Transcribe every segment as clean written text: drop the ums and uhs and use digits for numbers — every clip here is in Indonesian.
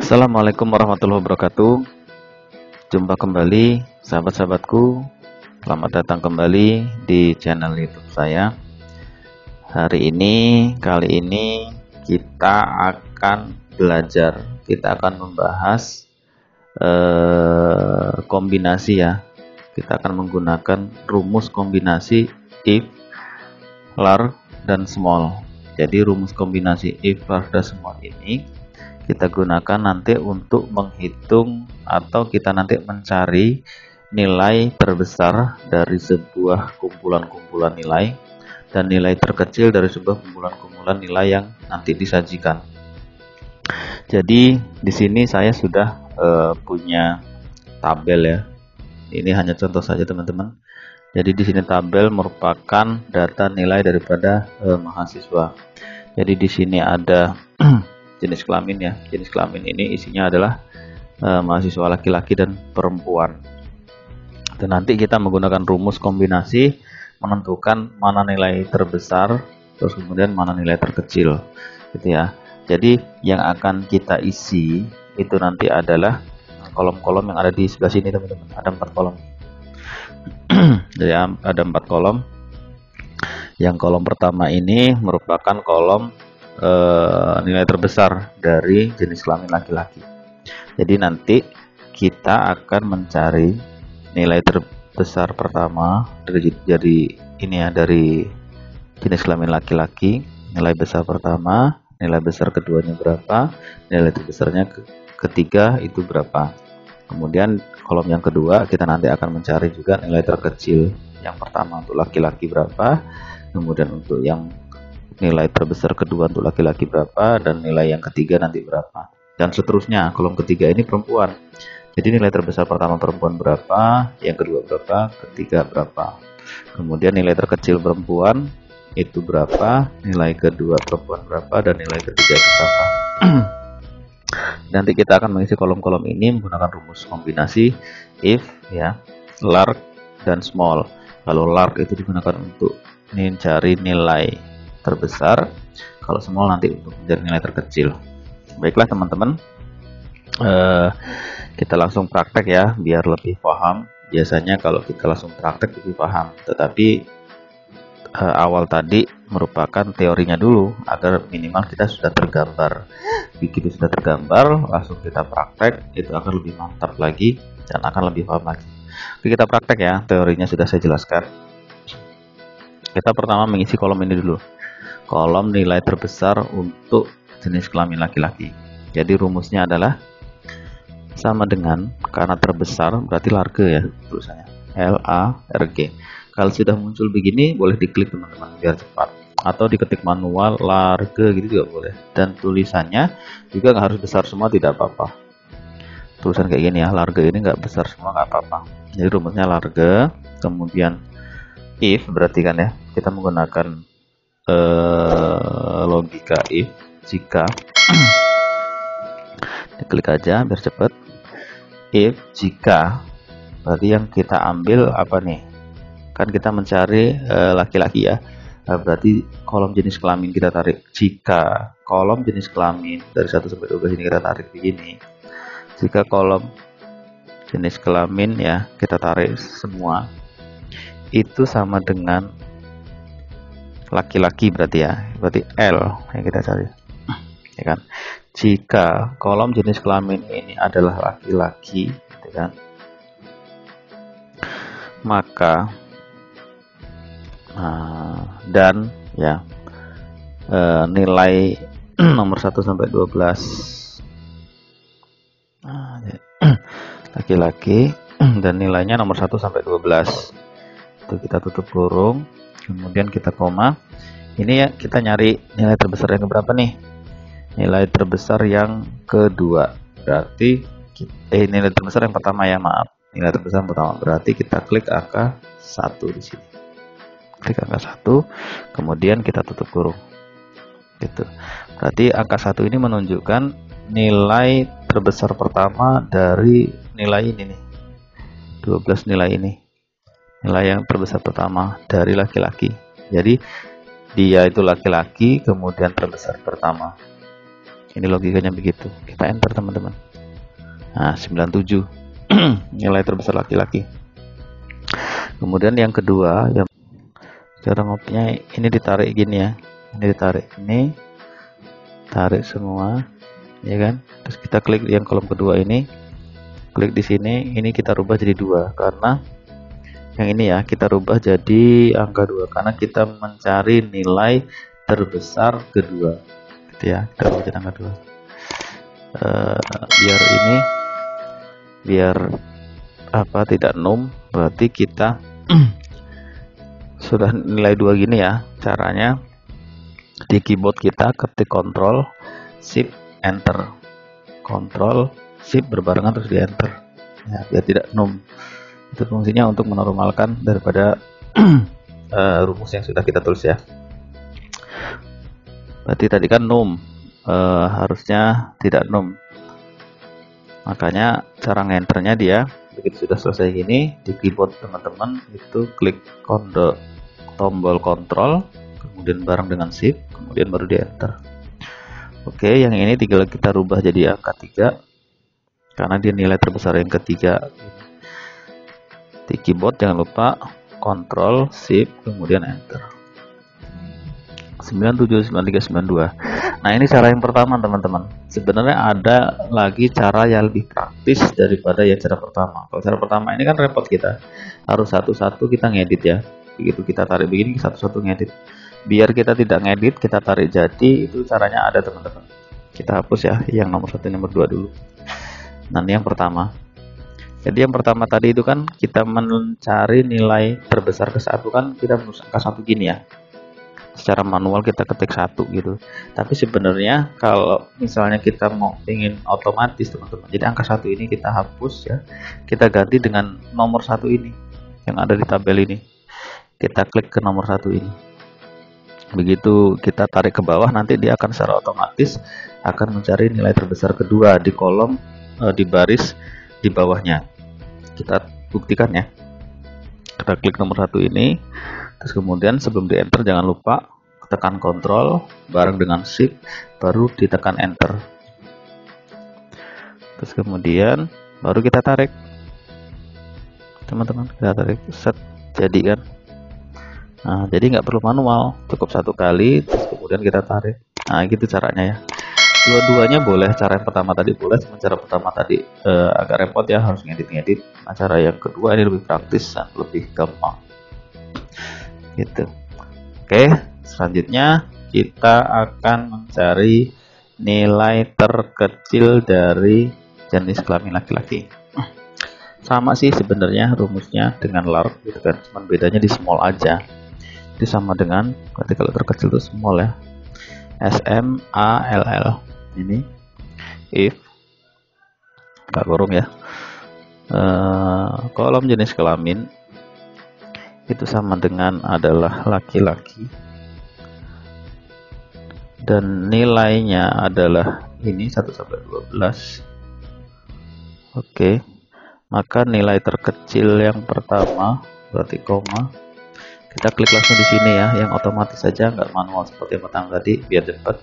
Assalamualaikum warahmatullahi wabarakatuh. Jumpa kembali sahabat-sahabatku. Selamat datang kembali di channel YouTube saya. Kali ini kita akan belajar. Kita akan membahas kombinasi ya. Kita akan menggunakan rumus kombinasi if, large, dan small. Jadi rumus kombinasi if, large, dan small ini kita gunakan nanti untuk menghitung atau kita nanti mencari nilai terbesar dari sebuah kumpulan-kumpulan nilai dan nilai terkecil dari sebuah kumpulan-kumpulan nilai yang nanti disajikan. Jadi di sini saya sudah punya tabel ya. Ini hanya contoh saja teman-teman. Jadi di sini tabel merupakan data nilai daripada mahasiswa. Jadi di sini ada jenis kelamin ya. Jenis kelamin ini isinya adalah mahasiswa laki-laki dan perempuan. Dan nanti kita menggunakan rumus kombinasi menentukan mana nilai terbesar, terus kemudian mana nilai terkecil, gitu ya. Jadi yang akan kita isi itu nanti adalah kolom-kolom yang ada di sebelah sini teman-teman. Ada 4 kolom. Jadi ada 4 kolom. Yang kolom pertama ini merupakan kolom nilai terbesar dari jenis kelamin laki-laki. Jadi nanti kita akan mencari nilai terbesar pertama dari ini ya, dari jenis kelamin laki-laki. Nilai besar pertama, nilai besar keduanya berapa, nilai terbesarnya ketiga itu berapa. Kemudian kolom yang kedua kita nanti akan mencari juga nilai terkecil. Yang pertama untuk laki-laki berapa, kemudian untuk yang nilai terbesar kedua untuk laki-laki berapa, dan nilai yang ketiga nanti berapa, dan seterusnya. Kolom ketiga ini perempuan, jadi nilai terbesar pertama perempuan berapa, yang kedua berapa, ketiga berapa, kemudian nilai terkecil perempuan itu berapa, nilai kedua perempuan berapa, dan nilai ketiga itu berapa. Nanti kita akan mengisi kolom-kolom ini menggunakan rumus kombinasi if ya, large dan small. Kalau large itu digunakan untuk mencari nilai terbesar, kalau small nanti untuk mencari nilai terkecil. Baiklah teman-teman, kita langsung praktek ya biar lebih paham. Biasanya kalau kita langsung praktek lebih paham, tetapi awal tadi merupakan teorinya dulu agar minimal kita sudah tergambar. Begitu sudah tergambar langsung kita praktek, itu akan lebih mantap lagi dan akan lebih paham lagi. Oke, kita praktek ya, teorinya sudah saya jelaskan. Kita pertama mengisi kolom ini dulu, kolom nilai terbesar untuk jenis kelamin laki-laki. Jadi rumusnya adalah sama dengan, karena terbesar berarti large ya tulisannya, LARG. Kalau sudah muncul begini boleh diklik teman-teman biar cepat, atau diketik manual large gitu juga boleh. Dan tulisannya juga nggak harus besar semua, tidak apa-apa. Tulisan kayak gini ya, large ini nggak besar semua nggak apa-apa. Jadi rumusnya large, kemudian if berarti kan ya, kita menggunakan logika if, jika. Diklik aja biar cepet. If, jika, berarti yang kita ambil apa nih, kan kita mencari laki-laki ya, berarti kolom jenis kelamin kita tarik. Jika kolom jenis kelamin dari 1 sampai 12 ini kita tarik begini, jika kolom jenis kelamin ya kita tarik semua, itu sama dengan laki-laki berarti ya, berarti L yang kita cari ya kan. Jika kolom jenis kelamin ini adalah laki-laki gitu kan, maka dan ya nilai nomor 1 sampai 12 laki-laki dan nilainya nomor 1 sampai 12 itu kita tutup kurung, kemudian kita koma. Ini ya kita nyari nilai terbesar yang berapa nih, nilai terbesar yang kedua, berarti nilai terbesar yang pertama ya, maaf, nilai terbesar yang pertama, berarti kita klik angka 1 di sini, klik angka 1, kemudian kita tutup kurung gitu. Berarti angka 1 ini menunjukkan nilai terbesar pertama dari nilai ini nih, 12 nilai ini, nilai yang terbesar pertama dari laki-laki. Jadi dia itu laki-laki, kemudian terbesar pertama. Ini logikanya begitu. Kita enter teman-teman. Nah 97 nilai terbesar laki-laki. Kemudian yang kedua, yang cara ngopinya ini ditarik gini ya, ini ditarik, ini tarik semua ya kan. Terus kita klik yang kolom kedua ini, klik di sini, ini kita rubah jadi 2 karena yang ini ya kita rubah jadi angka 2 karena kita mencari nilai terbesar kedua gitu ya. Kita rubah jadi angka 2 biar ini biar apa tidak num, berarti kita sudah nilai 2 gini ya. Caranya di keyboard kita ketik Ctrl Shift Enter, Ctrl Shift berbarengan terus di Enter ya, biar tidak num. Itu fungsinya untuk menormalkan daripada rumus yang sudah kita tulis ya. Berarti tadi kan num, harusnya tidak num. Makanya cara ngenternya dia begitu sudah selesai gini di keyboard teman-teman itu klik tombol Ctrl kemudian bareng dengan Shift kemudian baru di Enter. Oke, yang ini tinggal kita rubah jadi angka 3 karena dia nilai terbesar yang ketiga. Di keyboard jangan lupa Ctrl Shift kemudian Enter. 97 93 92. Nah ini cara yang pertama teman-teman. Sebenarnya ada lagi cara yang lebih praktis daripada yang cara pertama. Kalau cara pertama ini kan repot, kita harus satu-satu kita ngedit ya. Begitu kita tarik begini satu-satu ngedit. Biar kita tidak ngedit, kita tarik jadi, itu caranya ada teman-teman. Kita hapus ya yang nomor 1 nomor 2 dulu. Nanti yang pertama. Jadi yang pertama tadi itu kan kita mencari nilai terbesar ke 1 kan kita menulis angka 1 gini ya. Secara manual kita ketik 1 gitu. Tapi sebenarnya kalau misalnya kita mau ingin otomatis teman-teman, jadi angka 1 ini kita hapus ya, kita ganti dengan nomor 1 ini yang ada di tabel ini. Kita klik ke nomor 1 ini. Begitu kita tarik ke bawah, nanti dia akan secara otomatis akan mencari nilai terbesar kedua di kolom di baris di bawahnya. Kita buktikan ya. Kita klik nomor 1 ini. Terus kemudian sebelum di enter jangan lupa tekan Ctrl bareng dengan Shift baru ditekan Enter. Terus kemudian baru kita tarik teman-teman, kita tarik set, jadi kan. Nah jadi nggak perlu manual, cukup 1 kali terus kemudian kita tarik. Nah gitu caranya ya. Dua-duanya boleh, cara yang pertama tadi boleh, cara pertama tadi agak repot ya, harus ngedit-ngedit. Nah cara yang kedua ini lebih praktis dan lebih gampang gitu. Oke, selanjutnya kita akan mencari nilai terkecil dari jenis kelamin laki-laki. Sama sih sebenarnya rumusnya dengan lark gitu kan, cuman bedanya di small aja. Itu sama dengan berarti kalau terkecil itu small ya, SMALL. Ini if nggak kurung ya, kolom jenis kelamin itu sama dengan adalah laki-laki dan nilainya adalah ini 1 sampai 12. Oke, maka nilai terkecil yang pertama berarti koma, kita klik langsung di sini ya, yang otomatis saja nggak manual seperti yang pertama tadi biar cepat.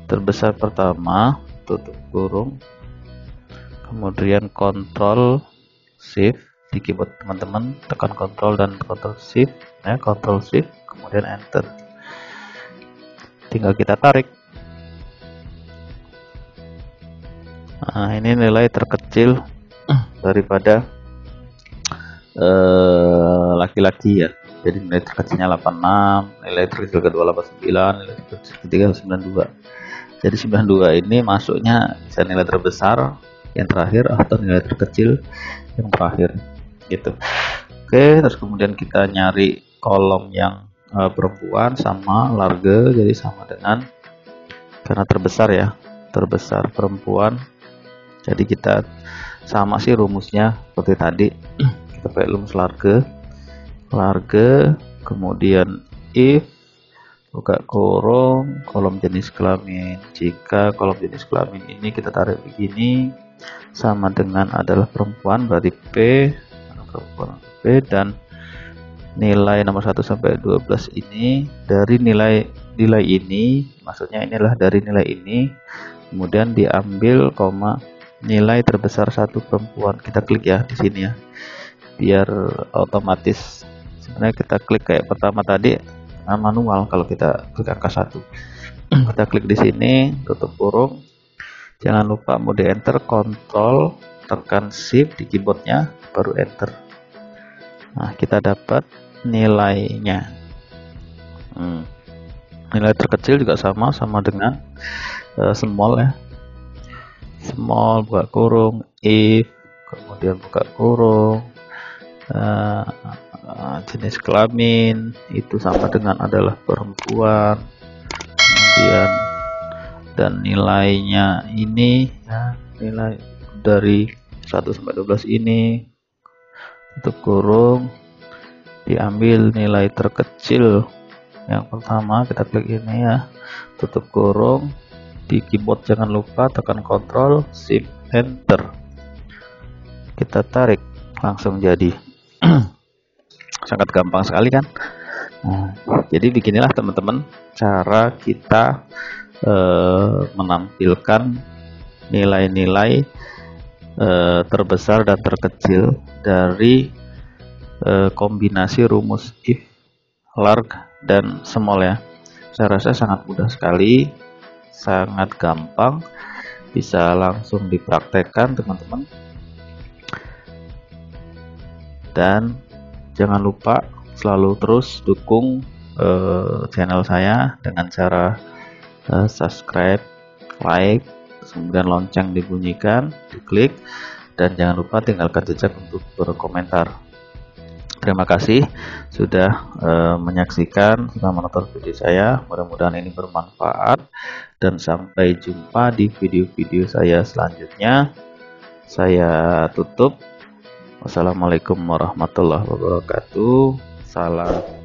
Terbesar pertama tutup kurung, kemudian Ctrl Shift di keyboard teman-teman, tekan Ctrl dan Ctrl Shift ya, Ctrl Shift kemudian Enter. Tinggal kita tarik. Nah ini nilai terkecil daripada laki-laki ya. Jadi nilai terkecilnya 86, nilai terkecil kedua 89, nilai terkecil ketiga 92. Jadi 92 ini masuknya bisa nilai terbesar yang terakhir atau nilai terkecil yang terakhir gitu. Oke, terus kemudian kita nyari kolom yang perempuan sama large, jadi sama dengan karena terbesar ya, terbesar perempuan. Jadi kita sama sih rumusnya seperti tadi. Kita pakai rumus large, kemudian if buka kurung kolom jenis kelamin, jika kolom jenis kelamin ini kita tarik begini sama dengan adalah perempuan, berarti P perempuan P, dan nilai nomor 1 sampai 12 ini dari nilai ini, maksudnya inilah dari nilai ini, kemudian diambil koma nilai terbesar satu perempuan. Kita klik ya di sini ya, biar otomatis. Sebenarnya kita klik kayak pertama tadi manual kalau kita klik angka 1. Kita klik di sini, tutup kurung. Jangan lupa mode enter, kontrol, tekan shift di keyboardnya, baru enter. Nah, kita dapat nilainya. Nilai terkecil juga sama dengan small ya. Small buka kurung, if, kemudian buka kurung, jenis kelamin itu sama dengan adalah perempuan, kemudian dan nilainya ini ya, nilai dari 1 sampai 12 ini, tutup kurung, diambil nilai terkecil yang pertama, kita klik ini ya, tutup kurung, di keyboard jangan lupa tekan kontrol shift enter, kita tarik, langsung jadi. Sangat gampang sekali kan. Nah, jadi beginilah teman-teman cara kita menampilkan nilai-nilai terbesar dan terkecil dari kombinasi rumus if, large, dan small ya. Saya rasa sangat mudah sekali, sangat gampang, bisa langsung dipraktekkan teman-teman. Dan jangan lupa selalu terus dukung channel saya dengan cara subscribe, like, kemudian lonceng dibunyikan, diklik, dan jangan lupa tinggalkan jejak untuk berkomentar. Terima kasih sudah menyaksikan, sudah menonton video saya. Mudah-mudahan ini bermanfaat, dan sampai jumpa di video-video saya selanjutnya. Saya tutup. Wassalamualaikum warahmatullahi wabarakatuh. Salam